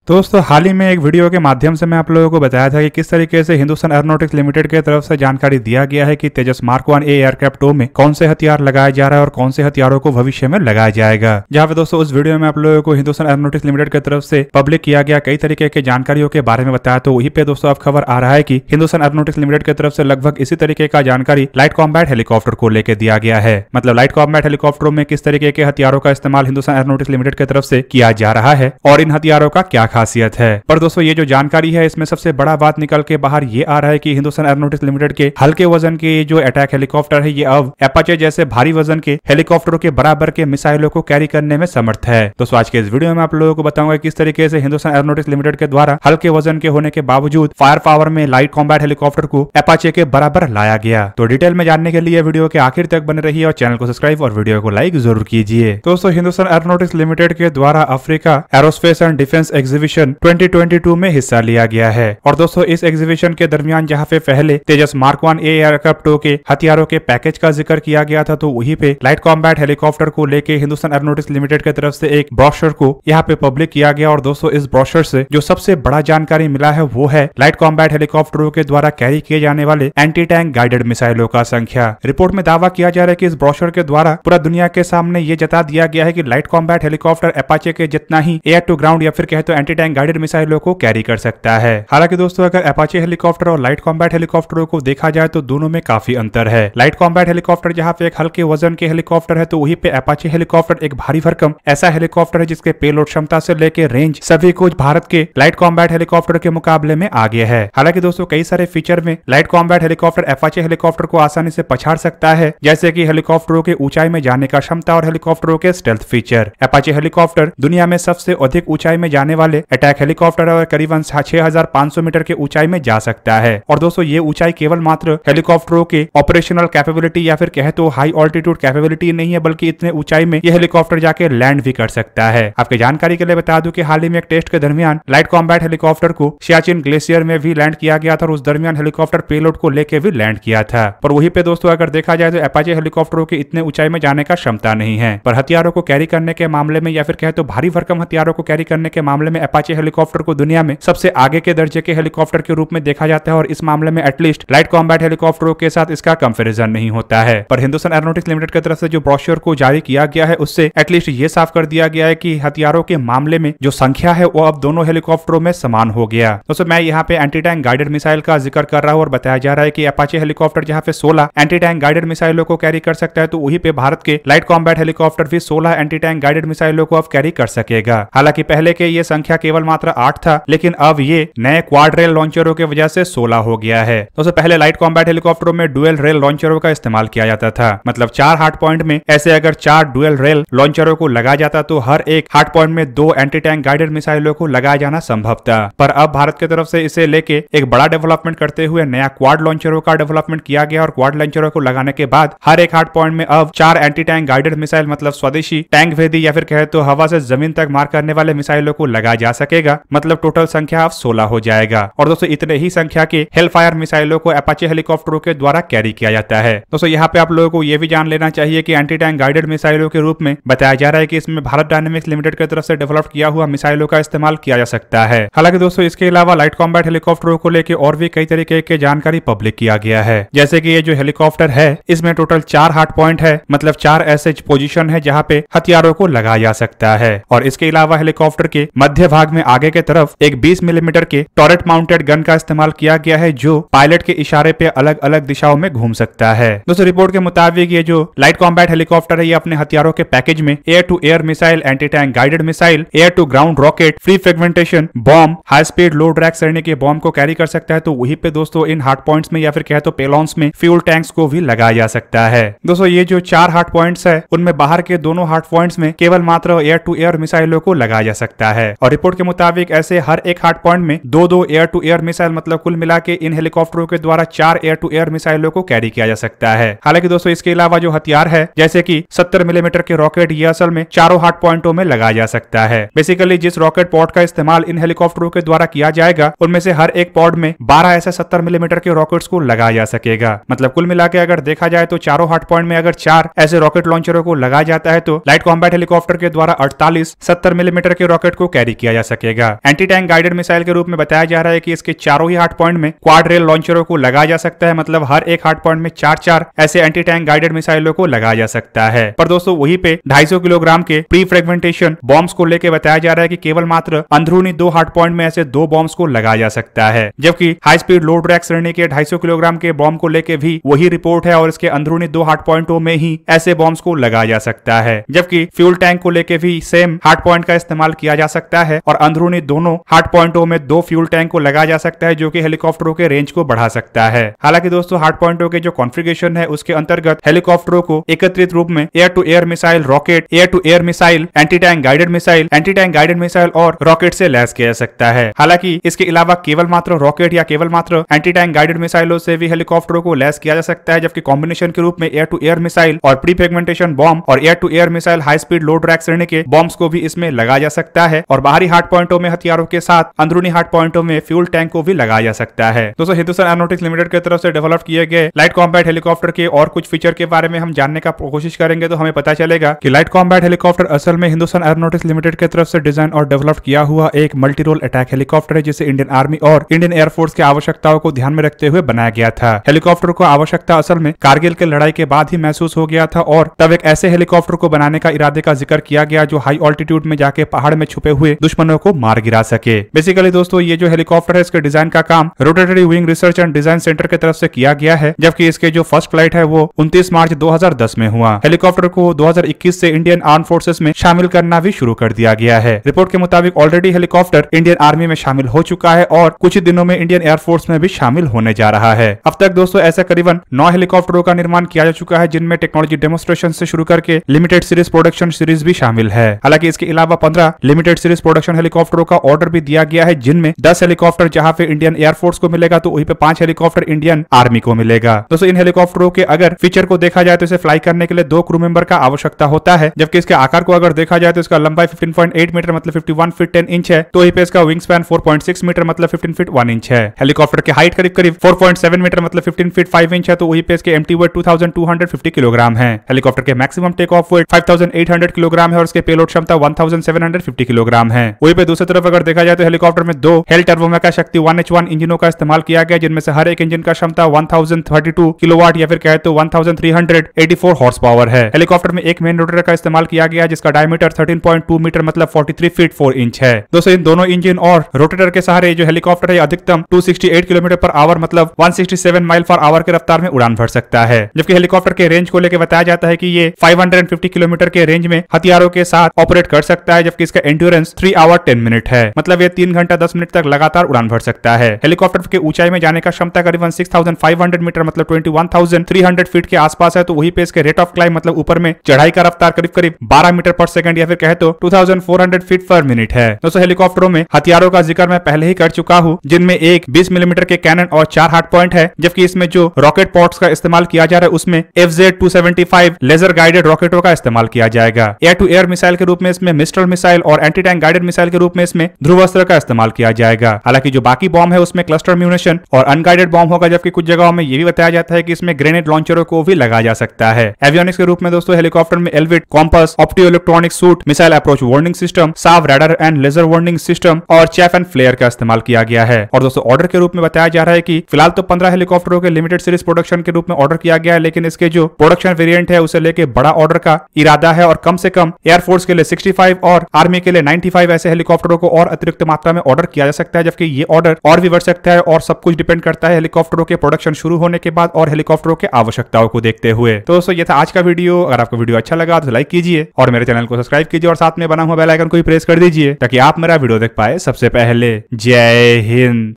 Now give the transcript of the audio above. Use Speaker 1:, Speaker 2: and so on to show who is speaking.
Speaker 1: दोस्तों हाल ही में एक वीडियो के माध्यम से मैं आप लोगों को बताया था कि किस तरीके से हिंदुस्तान एरोनॉटिक्स लिमिटेड की तरफ से जानकारी दिया गया है कि तेजस मार्क 1 एयरक्राफ्ट 2 में कौन से हथियार लगाया जा रहा है और कौन से हथियारों को भविष्य में लगाया जाएगा। जहां पे दोस्तों उस वीडियो में आप लोगों को हिंदुस्तान एरोनॉटिक्स लिमिटेड की तरफ से पब्लिक किया गया कई तरीके के जानकारियों के बारे में बताया, तो वहीं पे दोस्तों अब खबर आ रहा है कि हिंदुस्तान एरोनॉटिक्स लिमिटेड की तरफ से लगभग इसी तरीके का जानकारी लाइट कॉम्बैट हेलीकॉप्टर को लेकर दिया गया है। मतलब लाइट कॉम्बैट हेलीकॉप्टरों में किस तरीके के हथियारों का इस्तेमाल हिंदुस्तान एरोनॉटिक्स लिमिटेड की तरफ से किया जा रहा है और इन हथियारों का क्या खासियत है। पर दोस्तों ये जो जानकारी है इसमें सबसे बड़ा बात निकल के बाहर ये आ रहा है कि हिंदुस्तान एरोनॉटिक्स लिमिटेड के हल्के वजन के जो अटैक हेलीकॉप्टर है ये अब एपाचे जैसे भारी वजन के हेलीकॉप्टरों के बराबर के मिसाइलों को कैरी करने में समर्थ है। दोस्तों आज के इस वीडियो में आप लोगों को बताऊंगा किस तरीके से हिंदुस्तान एरोनॉटिक्स लिमिटेड के द्वारा हल्के वजन के होने के बावजूद फायर पावर में लाइट कॉम्बैट हेलीकॉप्टर को एपाचे के बराबर लाया गया। तो डिटेल में जानने के लिए वीडियो के आखिर तक बने रहिए और चैनल को सब्सक्राइब और वीडियो को लाइक जरूर कीजिए। दोस्तों हिंदुस्तान एरोनॉटिक्स लिमिटेड के द्वारा Africa aerospace and defence exhibition 2022 में हिस्सा लिया गया है। और दोस्तों इस एग्जीबिशन के दरमियान जहां पे पहले तेजस मार्क 1 एयरक्राफ्ट 2 के हथियारों के पैकेज का जिक्र किया गया था, तो वहीं पे लाइट कॉम्बैट हेलीकॉप्टर को लेके हिंदुस्तान एरोनॉटिक्स लिमिटेड की तरफ से एक ब्रोशर को यहाँ पे पब्लिक किया गया। और दोस्तों इस ब्रोशर से जो सबसे बड़ा जानकारी मिला है वो है लाइट कॉम्बैट हेलीकॉप्टरों के द्वारा कैरी किए जाने वाले एंटी टैंक गाइडेड मिसाइलों का संख्या। रिपोर्ट में दावा किया जा रहा है कि इस ब्रोशर के द्वारा पूरा दुनिया के सामने ये जता दिया गया है कि लाइट कॉम्बैट हेलीकॉप्टर एपाचे के जितना ही एयर टू ग्राउंड या फिर कहे तो एंटी टैंक गाइडेड मिसाइलों को कैरी कर सकता है। हालांकि दोस्तों अगर एपाचे हेलीकॉप्टर और लाइट कॉम्बैट हेलीकॉप्टरों को देखा जाए तो दोनों में काफी अंतर है। लाइट कॉम्बैट हेलीकॉप्टर जहां पे एक हल्के वजन के हेलीकॉप्टर है, तो वहीं पे एपाचे हेलीकॉप्टर एक भारी भरकम ऐसा हेलीकॉप्टर है जिसके पेलोड क्षमता से लेकर रेंज सभी कुछ भारत के लाइट कॉम्बैट हेलीकॉप्टर के मुकाबले में आगे है। हालांकि दोस्तों कई सारे फीचर में लाइट कॉम्बैट हेलीकॉप्टर एपाचे हेलीकॉप्टर को आसानी से पछाड़ सकता है, जैसे कि हेलीकॉप्टरों के ऊंचाई में जाने का क्षमता और हेलीकॉप्टरों के स्टेल्थ फीचर। एपाचे हेलीकॉप्टर दुनिया में सबसे अधिक ऊंचाई में जाने वाले अटैक हेलीकॉप्टर और करीबन 6500 मीटर के ऊंचाई में जा सकता है। और दोस्तों ये ऊंचाई केवल मात्र हेलीकॉप्टरों के ऑपरेशनल कैपेबिलिटी या फिर कहे तो हाई ऑल्टीट्यूड कैपेबिलिटी नहीं है, बल्कि इतने ऊंचाई में ये हेलीकॉप्टर जाके लैंड भी कर सकता है। आपके जानकारी के लिए बता दूं कि हाल ही में एक टेस्ट के दरमियान लाइट कॉम्बैट हेलीकॉप्टर को सियाचिन ग्लेशियर में भी लैंड किया गया था और उस दरमियान हेलीकॉप्टर पेलोड को लेकर भी लैंड किया था। पर वहीं पे दोस्तों अगर देखा जाए तो एपाचे हेलीकॉप्टरों की इतने ऊंचाई में जाने का क्षमता नहीं है। पर हथियारों को कैरी करने के मामले में या फिर कहे तो भारी भरकम हथियारों को कैरी करने के मामले में एपाचे हेलीकॉप्टर को दुनिया में सबसे आगे के दर्जे के हेलीकॉप्टर के रूप में देखा जाता है। और इस मामले में एटलीस्ट लाइट कॉम्बैट हेलीकॉप्टरों के साथ इसका कंपैरिजन नहीं होता है। पर हिंदुस्तान एरोनॉटिक्स लिमिटेड की तरफ से जो ब्रोशर को जारी किया गया है उससे एटलीस्ट ये साफ कर दिया गया है कि हथियारों के मामले में जो संख्या है वो अब दोनों हेलीकॉप्टरों में समान हो गया। दोस्तों मैं यहाँ पे एंटी टैंक गाइडेड मिसाइल का जिक्र कर रहा हूँ और बताया जा रहा है कि अपाचे हेलीकॉप्टर जहाँ पे 16 एंटी टैंक गाइडेड मिसाइलों को कैरी कर सकता है, तो वहीं पे भारत के लाइट कॉम्बैट हेलीकॉप्टर भी 16 एंटी टैंक गाइडेड मिसाइलों को अब कैरी कर सकेगा। हालांकि पहले के ये संख्या केवल मात्र 8 था, लेकिन अब ये नए क्वाड रेल लॉन्चरों की वजह से 16 हो गया है। दोस्तों पहले लाइट कॉम्बैट हेलीकॉप्टरों में डुअल रेल लॉन्चरों का इस्तेमाल किया जाता था। मतलब 4 हार्ड पॉइंट में ऐसे अगर 4 डुअल रेल लॉन्चरों को लगाया जाता तो हर एक हार्ड पॉइंट में 2 एंटी टैंक गाइडेड मिसाइलों को लगाया जाना संभव था। पर अब भारत की तरफ से इसे लेके एक बड़ा डेवलपमेंट करते हुए नया क्वाड लॉन्चरों का डेवलपमेंट किया गया और क्वाड लॉन्चरों को लगाने के बाद हर एक हार्ड पॉइंट में अब 4 एंटी टैंक गाइडेड मिसाइल मतलब स्वदेशी टैंक भेदी या फिर कहे तो हवा से जमीन तक मार करने वाले मिसाइलों को लगाया जा सकेगा। मतलब टोटल संख्या अब 16 हो जाएगा। और दोस्तों इतने ही संख्या के हेलफायर मिसाइलों को अपाचे हेलीकॉप्टरों के द्वारा कैरी किया जाता है। दोस्तों यहाँ पे आप लोगों को यह भी जान लेना चाहिए कि एंटी टैंक गाइडेड मिसाइलों के रूप में बताया जा रहा है कि इसमें भारत डायनेमिक्स लिमिटेड की तरफ से डेवलप किया हुआ मिसाइलों का इस्तेमाल किया जा सकता है। हालांकि दोस्तों इसके अलावा लाइट कॉम्बैट हेलीकॉप्टरों को लेकर और भी कई तरीके की जानकारी पब्लिक किया गया है। जैसे कि ये जो हेलीकॉप्टर है इसमें टोटल 4 हार्ड पॉइंट है, मतलब 4 ऐसे पोजीशन है जहाँ पे हथियारों को लगाया जा सकता है। और इसके अलावा हेलीकॉप्टर के मध्य भाग में आगे के तरफ एक 20 मिलीमीटर के टॉरेट माउंटेड गन का इस्तेमाल किया गया है, जो पायलट के इशारे पे अलग अलग दिशाओं में घूम सकता है। दोस्तों रिपोर्ट के मुताबिक ये जो लाइट कॉम्बैट हेलीकॉप्टर है ये अपने हथियारों के पैकेज में air to air missile, anti tank guided missile, air to ground rocket, free fragmentation bomb, high speed low drag श्रेणी के बॉम्ब को कैरी कर सकता है। तो वहीं पे दोस्तों इन हार्ड पॉइंट्स में या फिर कहे तो पेलॉन्स में फ्यूल टैंक्स को भी लगाया जा सकता है। दोस्तों ये जो 4 हार्ड पॉइंट्स है उनमें बाहर के दोनों हार्ड पॉइंट्स में केवल मात्र एयर टू एयर मिसाइलों को लगाया जा सकता है। और रिपोर्ट के मुताबिक ऐसे हर एक हार्ड पॉइंट में 2-2 एयर टू एयर मिसाइल, मतलब कुल मिला के इन हेलीकॉप्टरों के द्वारा 4 एयर टू एयर मिसाइलों को कैरी किया जा सकता है। हालांकि दोस्तों इसके अलावा जो हथियार है जैसे कि 70 मिलीमीटर के रॉकेट, ये असल में चारों हार्ड पॉइंटों में लगाया जा सकता है। बेसिकली जिस रॉकेट पॉड का इस्तेमाल इन हेलीकॉप्टरों के द्वारा किया जाएगा उनमें से हर एक पॉड में 12 ऐसे 70 मिलीमीटर के रॉकेट्स को लगाया जा सकेगा। मतलब कुल मिला के अगर देखा जाए तो चारों हार्ड पॉइंट में अगर 4 ऐसे रॉकेट लॉन्चरों को लगाया जाता है तो लाइट कॉम्बैट हेलीकॉप्टर के द्वारा 48 70 मिलीमीटर के रॉकेट को कैरी किया जा सकेगा। एंटी टैंक गाइडेड मिसाइल के रूप में बताया जा रहा है कि इसके चारों ही हार्ड पॉइंट में क्वाड रेल लॉन्चरों को लगाया जा सकता है, मतलब हर एक हार्ड पॉइंट में 4-4 ऐसे एंटी टैंक गाइडेड मिसाइलों को लगाया जा सकता है। पर दोस्तों वहीं पे 250 किलोग्राम के प्री फ्रेगमेंटेशन बॉम्ब्स को लेकर बताया जा रहा है कि केवल मात्र अंदरूनी 2 हार्ड पॉइंट में ऐसे 2 बॉम्ब्स को लगाया जा सकता है, जबकि हाई स्पीड लोड रैक श्रेणी के 250 किलोग्राम के बॉम्ब को लेकर भी वही रिपोर्ट है और इसके अंदरूनी 2 हार्ड पॉइंटों में ही ऐसे बॉम्ब्स को लगाया जा सकता है। जबकि फ्यूल टैंक को लेकर भी सेम हार्ड पॉइंट का इस्तेमाल किया जा सकता है और अंदरूनी दोनों हार्ड पॉइंटों में 2 फ्यूल टैंक को लगाया जा सकता है, जो कि हेलीकॉप्टरों के रेंज को बढ़ा सकता है। हालांकि दोस्तों हार्ड पॉइंटों के जो कॉन्फ़िगरेशन है उसके अंतर्गत हेलीकॉप्टरों को एकत्रित रूप में air to air missile, rocket, air to air missile, anti tank guided missile और रॉकेट से लैस किया जा सकता है। हालांकि इसके अलावा केवल मात्र रॉकेट या केवल मात्र एंटी टैंक गाइडेड मिसाइलों से भी हेलीकॉप्टरों को लैस किया जा सकता है, जबकि कॉम्बिनेशन के रूप में एयर टू एयर मिसाइल और प्री फ्रेगमेंटेशन बॉम्ब और air to air missile high speed load rack श्रेणी के बॉम्ब्स को भी इसमें लगाया जा सकता है और बाहरी हार्ड पॉइंटों में हथियारों के साथ अंदरूनी हार्ड पॉइंटों में फ्यूल टैंक को भी लगाया जा सकता है। दोस्तों हिंदुस्तान एरोनॉटिक्स लिमिटेड की तरफ से डेवलप किए गए लाइट कॉम्बैट हेलीकॉप्टर के और कुछ फीचर के बारे में हम जानने का कोशिश करेंगे तो हमें पता चलेगा कि लाइट कॉम्बैट हेलीकॉप्टर असल में हिंदुस्तान एरोनॉटिक्स लिमिटेड की तरफ से डिजाइन और डेवलप किया हुआ एक मल्टी रोल अटैक हेलीकॉप्टर है, जिसे इंडियन आर्मी और इंडियन एयरफोर्स की आवश्यकताओं को ध्यान में रखते हुए बनाया गया था। हेलीकॉप्टर को आवश्यकता असल में कारगिल की लड़ाई के बाद ही महसूस हो गया था और तब एक ऐसे हेलीकॉप्टर को बनाने का इरादे का जिक्र किया गया जो हाई ऑल्टीट्यूड में जाके पहाड़ में छुपे हुए दुश्मनों को मार गिरा सके। बेसिकली दोस्तों ये जो हेलीकॉप्टर है इसके डिजाइन का काम rotary wing research and design centre की तरफ से किया गया है, जबकि इसके जो फर्स्ट फ्लाइट है वो 29 मार्च 2010 में हुआ। हेलीकॉप्टर को 2021 से इंडियन आर्म फोर्सेस में शामिल करना भी शुरू कर दिया गया है। रिपोर्ट के मुताबिक ऑलरेडी हेलीकॉप्टर इंडियन आर्मी में शामिल हो चुका है और कुछ ही दिनों में इंडियन एयरफोर्स में भी शामिल होने जा रहा है। अब तक दोस्तों ऐसे करीबन 9 हेलीकॉप्टरों का निर्माण किया जा चुका है, जिनमें टेक्नोलॉजी डेमोन्स्ट्रेशन से शुरू करके लिमिटेड सीरीज प्रोडक्शन सीरीज भी शामिल है। हालांकि इसके अलावा 15 लिमिटेड सीरीज प्रोडक्शन हेलीकॉप्टरों का ऑर्डर भी दिया गया है, जिनमें 10 हेलीकॉप्टर जहां पे इंडियन एयरफोर्स को मिलेगा तो वहीं पे 5 हेलीकॉप्टर इंडियन आर्मी को मिलेगा। दोस्तों इन हेलीकॉप्टरों के अगर फीचर को देखा जाए तो इसे फ्लाई करने के लिए 2 क्रू मेंबर का आवश्यकता होता है, जबकि इसके आकार को अगर देखा जाए तो इसका लंबाई 15.8 मीटर मतलब 51 फीट 10 इंच है, तो वहीं पे इसका विंग स्पैन 4.6 मीटर मतलब 15 फीट 1 इंच है। हेलीकॉप्टर की हाइट करीब 4.7 मीटर मतलब 15 फीट 5 इंच है, तो वहीं पे इसके एम्प्टी वेट 2250 किलोग्राम है। हेलीकॉप्टर के maximum take off weight 5800 kilogram है और इसके पेलोड क्षमता 1750 किलोग्राम है। वहीं पे दूसरी तरफ अगर देखा जाए तो हेलीकॉप्टर में 2 हेल टर्बोमेका शक्ति 1H1 इंजनों का इस्तेमाल किया गया, जिनमें से हर एक इंजन का क्षमता 1032 किलोवाट या फिर कहे तो 1384 हॉर्स पावर है। हेलीकॉप्टर में एक मेन रोटेटर का इस्तेमाल किया गया, जिसका डायमीटर 13.2 मीटर मतलब 43 फीट 4 इंच है। दोस्तों इन दोनों इंजन और रोटेटर के सहारे जो हेलीकॉप्टर है अधिकतम 268 किलोमीटर पर आवर मतलब 167 माइल पर आवर की रफ्तार में उड़ान भर सकता है। जबकि हेलीकॉप्टर के रेंज को लेकर बताया जाता है कि ये 550 किलोमीटर के रेंज में हथियारों के साथ ऑपरेट कर सकता है, जबकि इसका एंड्योरेंस 3 आवर 10 मिनट है, मतलब ये 3 घंटा 10 मिनट तक लगातार उड़ान भर सकता है। हेलीकॉप्टर के ऊंचाई में जाने का क्षमता करीबन 6500 मीटर मतलब 21,300 फीट के आसपास है, तो वहीं पे इसके रेट ऑफ क्लाइम मतलब ऊपर में चढ़ाई का रफ्तार करीब 12 मीटर पर सेकंड या फिर कहे तो 2400 फीट पर मिनट है। दोस्तों हेलीकॉप्टरों में हथियारों का जिक्र मैं पहले ही कर चुका हूं, जिनमें एक 20 मिलीमीटर के कैनन और 4 हार्ड पॉइंट है, जबकि इसमें जो रॉकेट पॉड्स का इस्तेमाल किया जा रहा है उसमें FZ-275 लेजर गाइडेड रॉकेटों का इस्तेमाल किया जाएगा। एयर टू एयर मिसाइल के रूप में इसमें मिस्ट्रल मिसाइल और एंटी टैंक गाइडेड मिसाइल के रूप में इसमें ध्रुवास्त्र का इस्तेमाल किया जाएगा। हालांकि जो बाकी बॉम्ब है उसमें क्लस्टर म्यूनिशन और अनगाइडेड बॉम्ब होगा, जबकि कुछ जगहों में यह भी बताया जाता है कि इसमें ग्रेनेड लॉन्चरों को भी लगाया जा सकता है। एवियोनिक्स के रूप में दोस्तों हेलीकॉप्टर में Elbit, compass, opto electronic suite, missile approach warning system, साव radar and laser warning system और चैफ एंड फ्लेयर का इस्तेमाल किया गया है। और दोस्तों ऑर्डर के रूप में बताया जा रहा है कि फिलहाल तो 15 हेलीकॉप्टरों के लिमिटेड सीरीज प्रोडक्शन के रूप में ऑर्डर किया गया है, लेकिन इसके जो प्रोडक्शन वेरिएंट है उसे लेके बड़ा ऑर्डर का इरादा है और कम से कम एयरफोर्स के लिए 65 और आर्मी के लिए 95 ऐसे हेलीकॉप्टरों को और अतिरिक्त मात्रा में ऑर्डर किया जा सकता है, जबकि ये ऑर्डर और भी बढ़ सकता है और सब कुछ डिपेंड करता है हेलीकॉप्टरों के प्रोडक्शन शुरू होने के बाद और हेलीकॉप्टरों के आवश्यकताओं को देखते हुए। तो दोस्तों ये था आज का वीडियो। अगर आपको वीडियो अच्छा लगा तो लाइक कीजिए और मेरे चैनल को सब्सक्राइब कीजिए और साथ में बना हुआ बेल आइकन को भी प्रेस कर दीजिए ताकि आप मेरा वीडियो देख पाए सबसे पहले। जय हिंद।